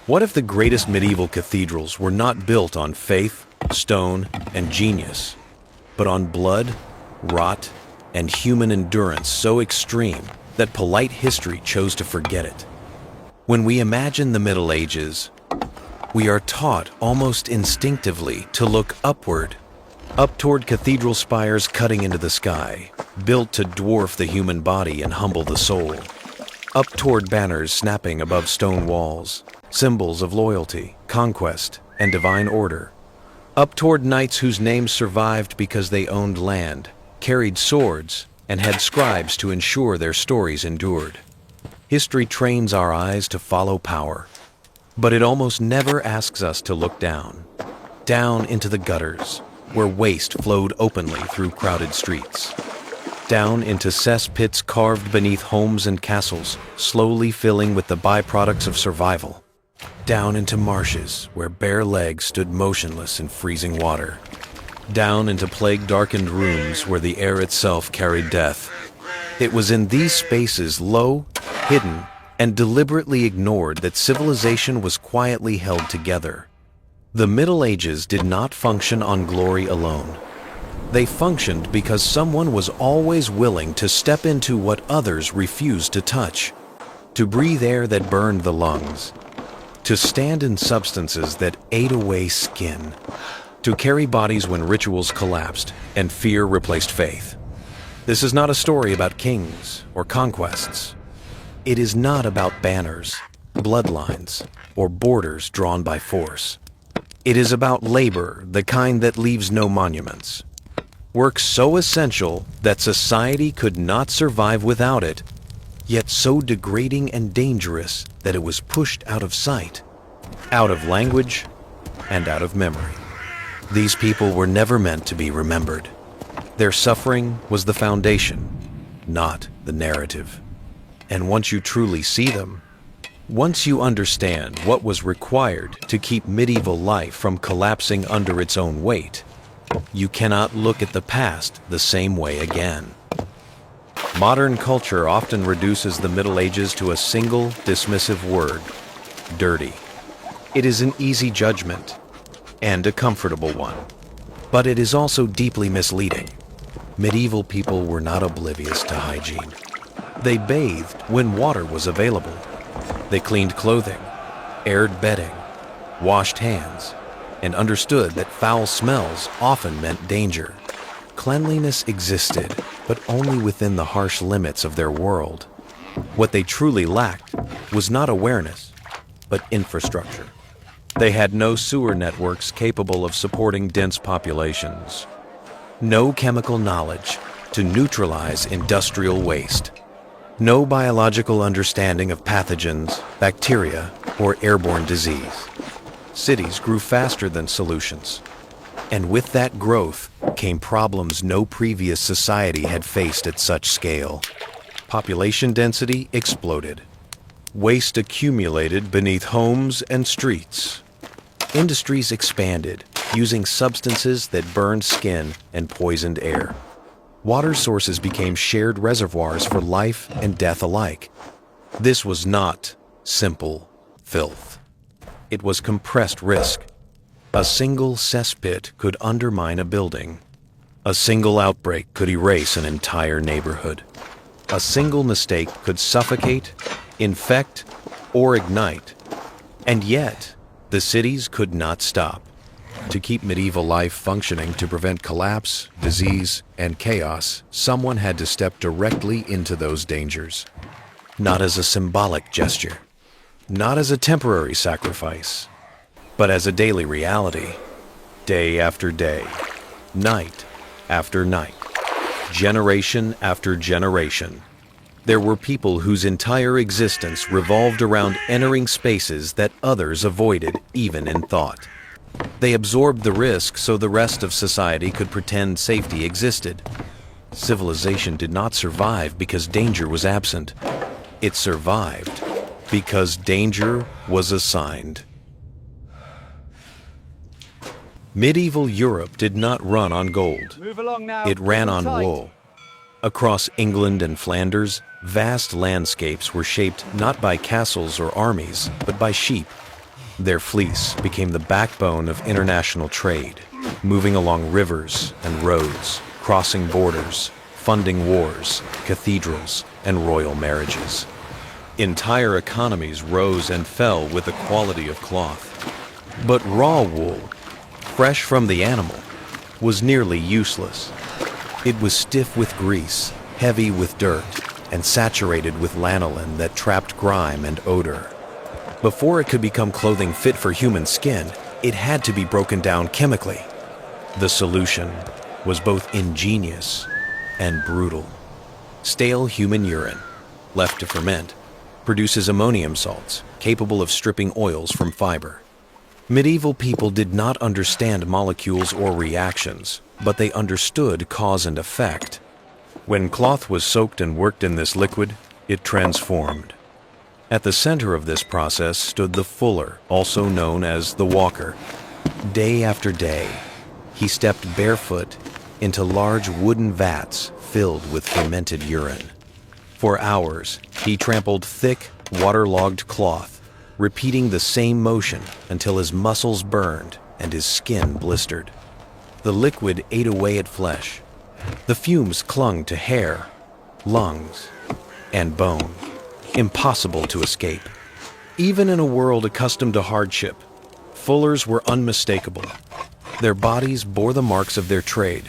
What if the greatest medieval cathedrals were not built on faith, stone, and genius, but on blood, rot, and human endurance so extreme that polite history chose to forget it? When we imagine the Middle Ages, we are taught almost instinctively to look upward, up toward cathedral spires cutting into the sky, built to dwarf the human body and humble the soul, up toward banners snapping above stone walls, symbols of loyalty, conquest, and divine order, up toward knights whose names survived because they owned land, carried swords, and had scribes to ensure their stories endured. History trains our eyes to follow power, but it almost never asks us to look down into the gutters, where waste flowed openly through crowded streets, down into cesspits carved beneath homes and castles, slowly filling with the byproducts of survival, down into marshes where bare legs stood motionless in freezing water, down into plague-darkened rooms where the air itself carried death. It was in these spaces, low, hidden, and deliberately ignored, that civilization was quietly held together. The Middle Ages did not function on glory alone. They functioned because someone was always willing to step into what others refused to touch, to breathe air that burned the lungs, to stand in substances that ate away skin, to carry bodies when rituals collapsed and fear replaced faith. This is not a story about kings or conquests. It is not about banners, bloodlines, or borders drawn by force. It is about labor, the kind that leaves no monuments. Work so essential that society could not survive without it, yet so degrading and dangerous that it was pushed out of sight, out of language, and out of memory. These people were never meant to be remembered. Their suffering was the foundation, not the narrative. And once you truly see them, once you understand what was required to keep medieval life from collapsing under its own weight, you cannot look at the past the same way again. Modern culture often reduces the Middle Ages to a single dismissive word: dirty. It is an easy judgment, and a comfortable one, but it is also deeply misleading. Medieval people were not oblivious to hygiene. They bathed when water was available. They cleaned clothing, aired bedding, washed hands, and understood that foul smells often meant danger. Cleanliness existed, but only within the harsh limits of their world. What they truly lacked was not awareness, but infrastructure. They had no sewer networks capable of supporting dense populations, no chemical knowledge to neutralize industrial waste, no biological understanding of pathogens, bacteria, or airborne disease. Cities grew faster than solutions, and with that growth came problems no previous society had faced at such scale. Population density exploded. Waste accumulated beneath homes and streets. Industries expanded, using substances that burned skin and poisoned air. Water sources became shared reservoirs for life and death alike. This was not simple filth. It was compressed risk. A single cesspit could undermine a building. A single outbreak could erase an entire neighborhood. A single mistake could suffocate, infect, or ignite. And yet, the cities could not stop. To keep medieval life functioning, to prevent collapse, disease, and chaos, someone had to step directly into those dangers. Not as a symbolic gesture, not as a temporary sacrifice, but as a daily reality. Day after day, night after night, generation after generation, there were people whose entire existence revolved around entering spaces that others avoided even in thought. They absorbed the risk so the rest of society could pretend safety existed. Civilization did not survive because danger was absent. It survived because danger was assigned. Medieval Europe did not run on gold. It ran on wool. Across England and Flanders, vast landscapes were shaped not by castles or armies, but by sheep. Their fleece became the backbone of international trade, moving along rivers and roads, crossing borders, funding wars, cathedrals, and royal marriages. Entire economies rose and fell with the quality of cloth. But raw wool, fresh from the animal, was nearly useless. It was stiff with grease, heavy with dirt, and saturated with lanolin that trapped grime and odor. Before it could become clothing fit for human skin, it had to be broken down chemically. The solution was both ingenious and brutal. Stale human urine, left to ferment, produces ammonium salts capable of stripping oils from fiber. Medieval people did not understand molecules or reactions, but they understood cause and effect. When cloth was soaked and worked in this liquid, it transformed. At the center of this process stood the fuller, also known as the walker. Day after day, he stepped barefoot into large wooden vats filled with fermented urine. For hours, he trampled thick, waterlogged cloth, repeating the same motion until his muscles burned and his skin blistered. The liquid ate away at flesh. The fumes clung to hair, lungs, and bone. Impossible to escape. Even in a world accustomed to hardship, fullers were unmistakable. Their bodies bore the marks of their trade: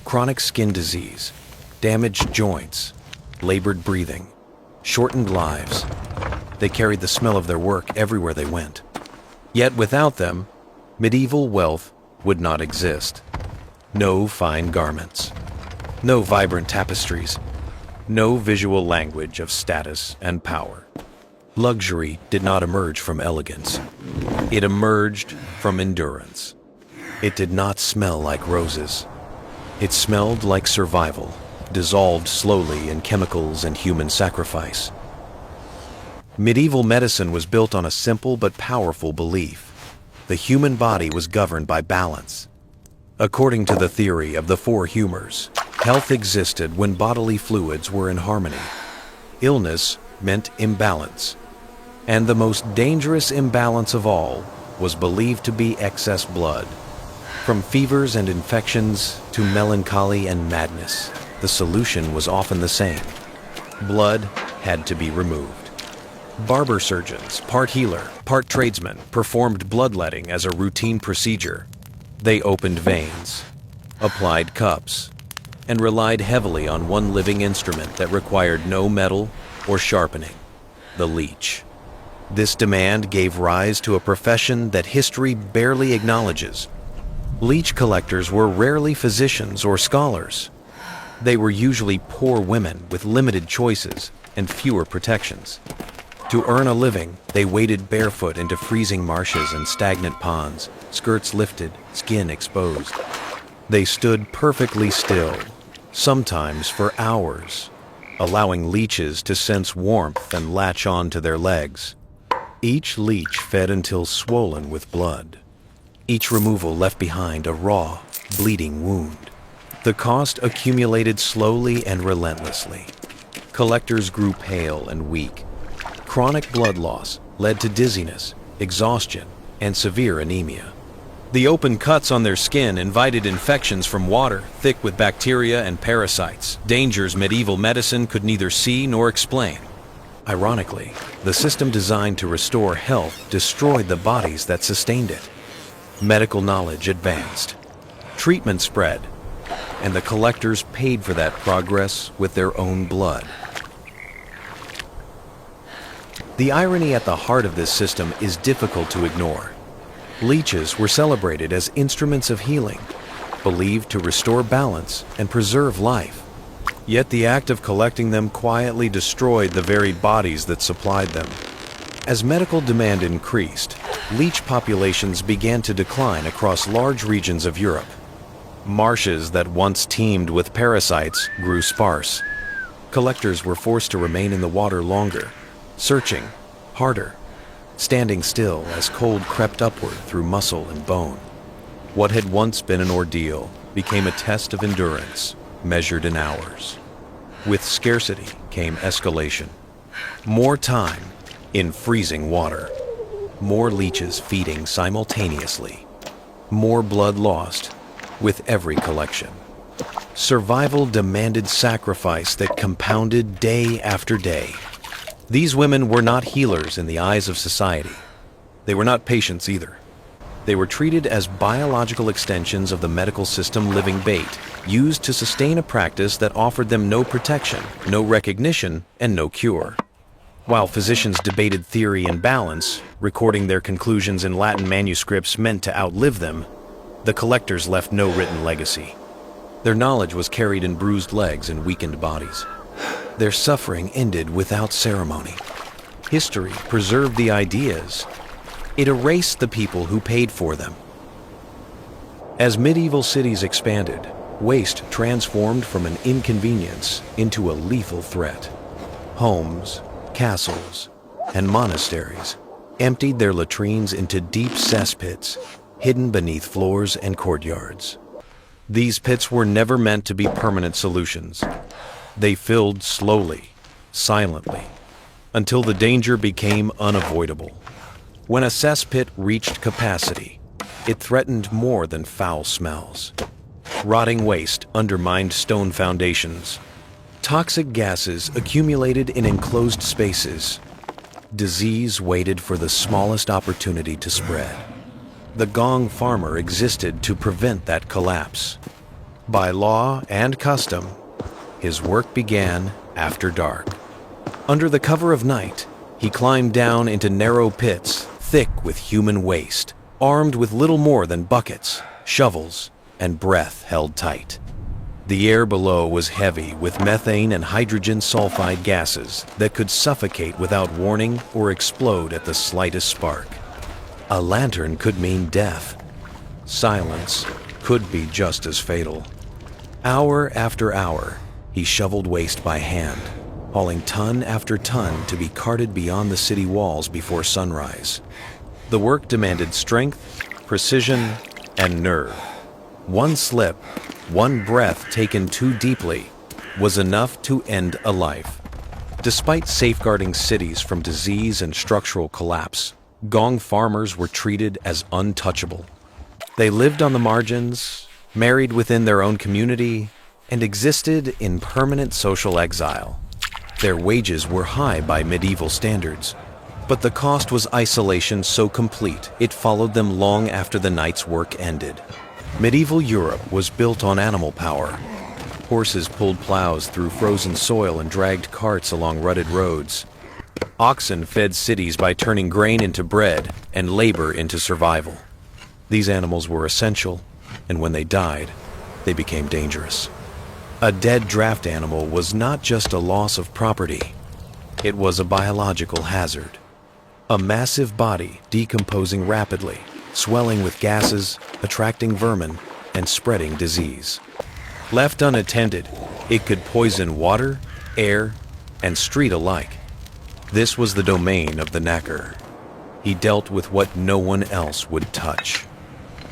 chronic skin disease, damaged joints, labored breathing, shortened lives. They carried the smell of their work everywhere they went. Yet without them, medieval wealth would not exist. No fine garments, no vibrant tapestries, no visual language of status and power. Luxury did not emerge from elegance. It emerged from endurance. It did not smell like roses. It smelled like survival, dissolved slowly in chemicals and human sacrifice. Medieval medicine was built on a simple but powerful belief. The human body was governed by balance. According to the theory of the four humors, health existed when bodily fluids were in harmony. Illness meant imbalance. And the most dangerous imbalance of all was believed to be excess blood. From fevers and infections to melancholy and madness, the solution was often the same. Blood had to be removed. Barber surgeons, part healer, part tradesman, performed bloodletting as a routine procedure. They opened veins, applied cups, and relied heavily on one living instrument that required no metal or sharpening: the leech. This demand gave rise to a profession that history barely acknowledges. Leech collectors were rarely physicians or scholars. They were usually poor women with limited choices and fewer protections. To earn a living, they waded barefoot into freezing marshes and stagnant ponds, skirts lifted, skin exposed. They stood perfectly still, sometimes for hours, allowing leeches to sense warmth and latch on to their legs. Each leech fed until swollen with blood. Each removal left behind a raw, bleeding wound. The cost accumulated slowly and relentlessly. Collectors grew pale and weak. Chronic blood loss led to dizziness, exhaustion, and severe anemia. The open cuts on their skin invited infections from water, thick with bacteria and parasites, dangers medieval medicine could neither see nor explain. Ironically, the system designed to restore health destroyed the bodies that sustained it. Medical knowledge advanced. Treatment spread, and the collectors paid for that progress with their own blood. The irony at the heart of this system is difficult to ignore. Leeches were celebrated as instruments of healing, believed to restore balance and preserve life. Yet the act of collecting them quietly destroyed the very bodies that supplied them. As medical demand increased, leech populations began to decline across large regions of Europe. Marshes that once teemed with parasites grew sparse. Collectors were forced to remain in the water longer, searching harder, standing still as cold crept upward through muscle and bone. What had once been an ordeal became a test of endurance, measured in hours. With scarcity came escalation. More time in freezing water. more leeches feeding simultaneously, more blood lost with every collection. Survival demanded sacrifice that compounded day after day. These women were not healers in the eyes of society. They were not patients either. They were treated as biological extensions of the medical system living bait, used to sustain a practice that offered them no protection, no recognition, and no cure. While physicians debated theory and balance, recording their conclusions in Latin manuscripts meant to outlive them, the collectors left no written legacy. Their knowledge was carried in bruised legs and weakened bodies. Their suffering ended without ceremony. History preserved the ideas. It erased the people who paid for them. As medieval cities expanded, waste transformed from an inconvenience into a lethal threat. Homes, castles, and monasteries emptied their latrines into deep cesspits, hidden beneath floors and courtyards. These pits were never meant to be permanent solutions. They filled slowly, silently, until the danger became unavoidable. When a cesspit reached capacity, it threatened more than foul smells. Rotting waste undermined stone foundations. Toxic gases accumulated in enclosed spaces. Disease waited for the smallest opportunity to spread. The Gong farmer existed to prevent that collapse. By law and custom, his work began after dark. Under the cover of night, he climbed down into narrow pits, thick with human waste, armed with little more than buckets, shovels, and breath held tight. The air below was heavy with methane and hydrogen sulfide gases that could suffocate without warning or explode at the slightest spark. A lantern could mean death. Silence could be just as fatal. Hour after hour, he shoveled waste by hand, hauling ton after ton to be carted beyond the city walls before sunrise. The work demanded strength, precision, and nerve. One slip, one breath taken too deeply, was enough to end a life. Despite safeguarding cities from disease and structural collapse, Gong farmers were treated as untouchable. They lived on the margins, married within their own community, and existed in permanent social exile. Their wages were high by medieval standards, but the cost was isolation so complete it followed them long after the night's work ended. Medieval Europe was built on animal power. Horses pulled plows through frozen soil and dragged carts along rutted roads. Oxen fed cities by turning grain into bread and labor into survival. These animals were essential, and when they died, they became dangerous. A dead draft animal was not just a loss of property. It was a biological hazard. A massive body decomposing rapidly, swelling with gases, attracting vermin, and spreading disease. Left unattended, it could poison water, air, and street alike. This was the domain of the knacker. He dealt with what no one else would touch.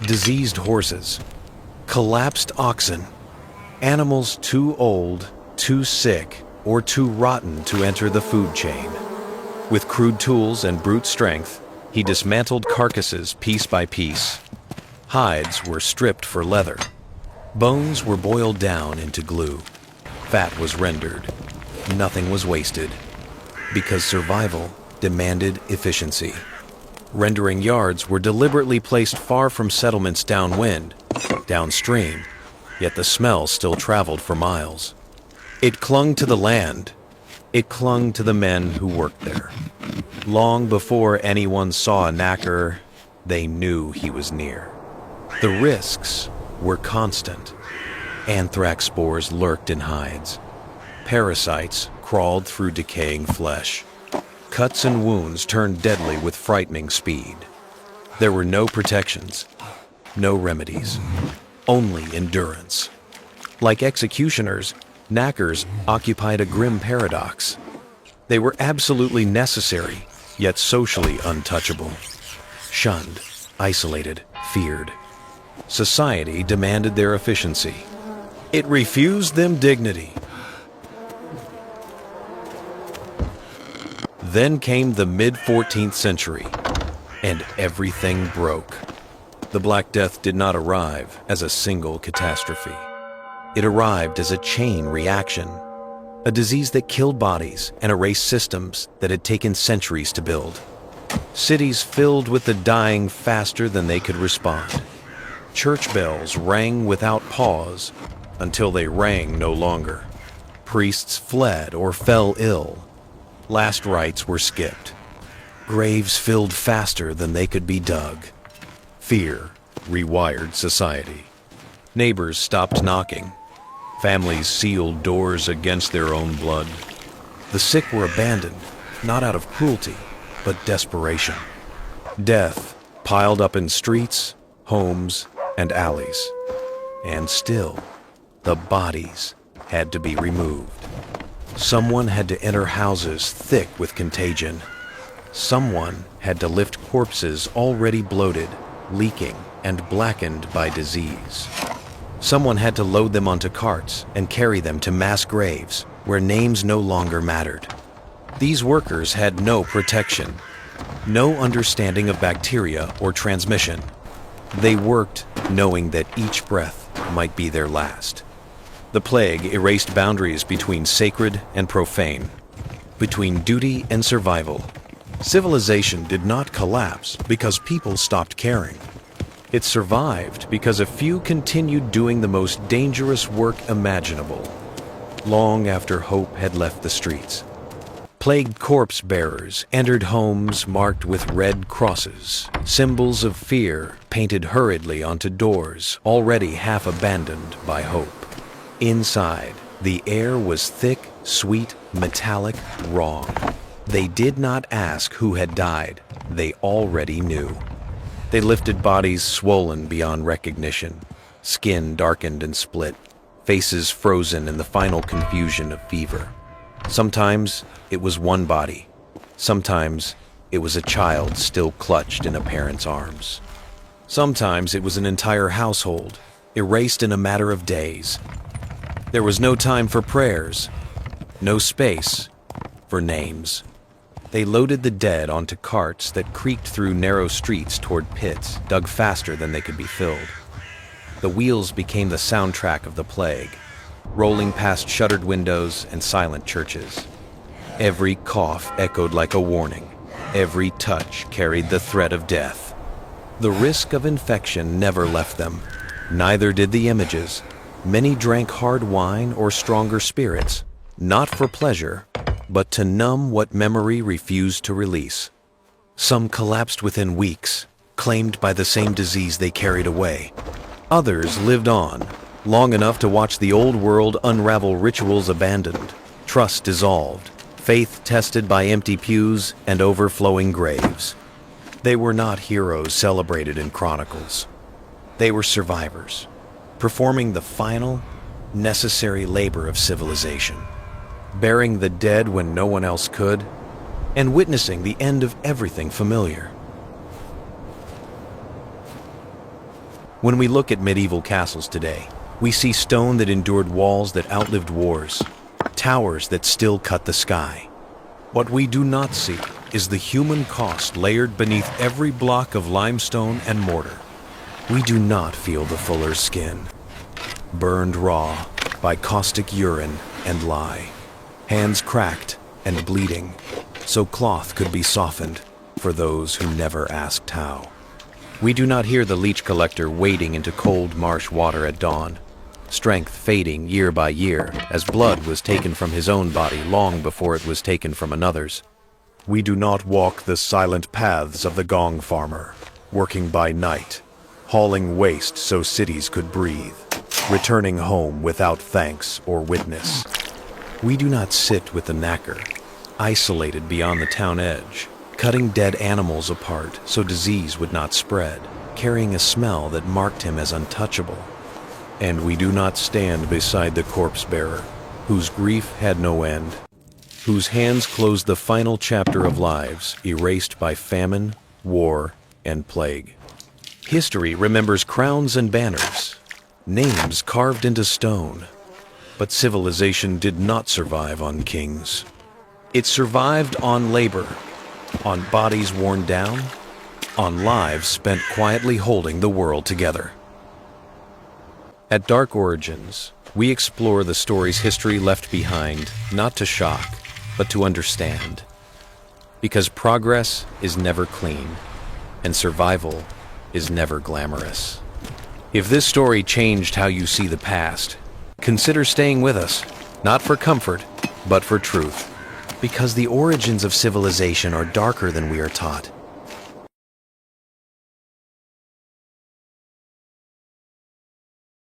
Diseased horses, collapsed oxen, animals too old, too sick, or too rotten to enter the food chain. With crude tools and brute strength, he dismantled carcasses piece by piece. Hides were stripped for leather. Bones were boiled down into glue. Fat was rendered. Nothing was wasted, because survival demanded efficiency. Rendering yards were deliberately placed far from settlements downwind, downstream, yet the smell still traveled for miles. It clung to the land. It clung to the men who worked there. Long before anyone saw a knacker, they knew he was near. The risks were constant. Anthrax spores lurked in hides. Parasites crawled through decaying flesh. Cuts and wounds turned deadly with frightening speed. There were no protections, no remedies, only endurance. Like executioners, knackers occupied a grim paradox. They were absolutely necessary, yet socially untouchable. Shunned, isolated, feared. Society demanded their efficiency. It refused them dignity. Then came the mid-14th century. and everything broke. The Black Death did not arrive as a single catastrophe. It arrived as a chain reaction, a disease that killed bodies and erased systems that had taken centuries to build. Cities filled with the dying faster than they could respond. Church bells rang without pause until they rang no longer. Priests fled or fell ill. Last rites were skipped. Graves filled faster than they could be dug. Fear rewired society. Neighbors stopped knocking. Families sealed doors against their own blood. The sick were abandoned, not out of cruelty, but desperation. Death piled up in streets, homes, and alleys. And still, the bodies had to be removed. Someone had to enter houses thick with contagion. Someone had to lift corpses already bloated, leaking, and blackened by disease. Someone had to load them onto carts and carry them to mass graves where names no longer mattered. These workers had no protection, no understanding of bacteria or transmission. They worked knowing that each breath might be their last. The plague erased boundaries between sacred and profane, between duty and survival. Civilization did not collapse because people stopped caring. It survived because a few continued doing the most dangerous work imaginable, long after hope had left the streets. Plagued corpse bearers entered homes marked with red crosses, symbols of fear painted hurriedly onto doors already half abandoned by hope. Inside, the air was thick, sweet, metallic, wrong. They did not ask who had died. They already knew. They lifted bodies swollen beyond recognition, skin darkened and split, faces frozen in the final confusion of fever. Sometimes it was one body. Sometimes it was a child still clutched in a parent's arms. Sometimes it was an entire household, erased in a matter of days. There was no time for prayers, no space for names. They loaded the dead onto carts that creaked through narrow streets toward pits dug faster than they could be filled. The wheels became the soundtrack of the plague, rolling past shuttered windows and silent churches. Every cough echoed like a warning. Every touch carried the threat of death. The risk of infection never left them. Neither did the images. Many drank hard wine or stronger spirits, not for pleasure, but to numb what memory refused to release. Some collapsed within weeks, claimed by the same disease they carried away. Others lived on, long enough to watch the old world unravel rituals abandoned, trust dissolved, faith tested by empty pews and overflowing graves. They were not heroes celebrated in chronicles. They were survivors, performing the final, necessary labor of civilization, burying the dead when no one else could, and witnessing the end of everything familiar. When we look at medieval castles today, we see stone that endured walls that outlived wars, towers that still cut the sky. What we do not see is the human cost layered beneath every block of limestone and mortar. We do not feel the fuller's skin, burned raw by caustic urine and lye, hands cracked and bleeding, so cloth could be softened for those who never asked how. We do not hear the leech collector wading into cold marsh water at dawn, strength fading year by year as blood was taken from his own body long before it was taken from another's. We do not walk the silent paths of the gong farmer, working by night, hauling waste so cities could breathe, returning home without thanks or witness. We do not sit with the knacker, isolated beyond the town edge, cutting dead animals apart so disease would not spread, carrying a smell that marked him as untouchable. And we do not stand beside the corpse bearer, whose grief had no end, whose hands closed the final chapter of lives erased by famine, war, and plague. History remembers crowns and banners, names carved into stone, but civilization did not survive on kings. It survived on labor, on bodies worn down, on lives spent quietly holding the world together. At Dark Origins, we explore the story's history left behind, not to shock, but to understand. Because progress is never clean, and survival is never glamorous. If this story changed how you see the past, consider staying with us, not for comfort, but for truth. Because the origins of civilization are darker than we are taught,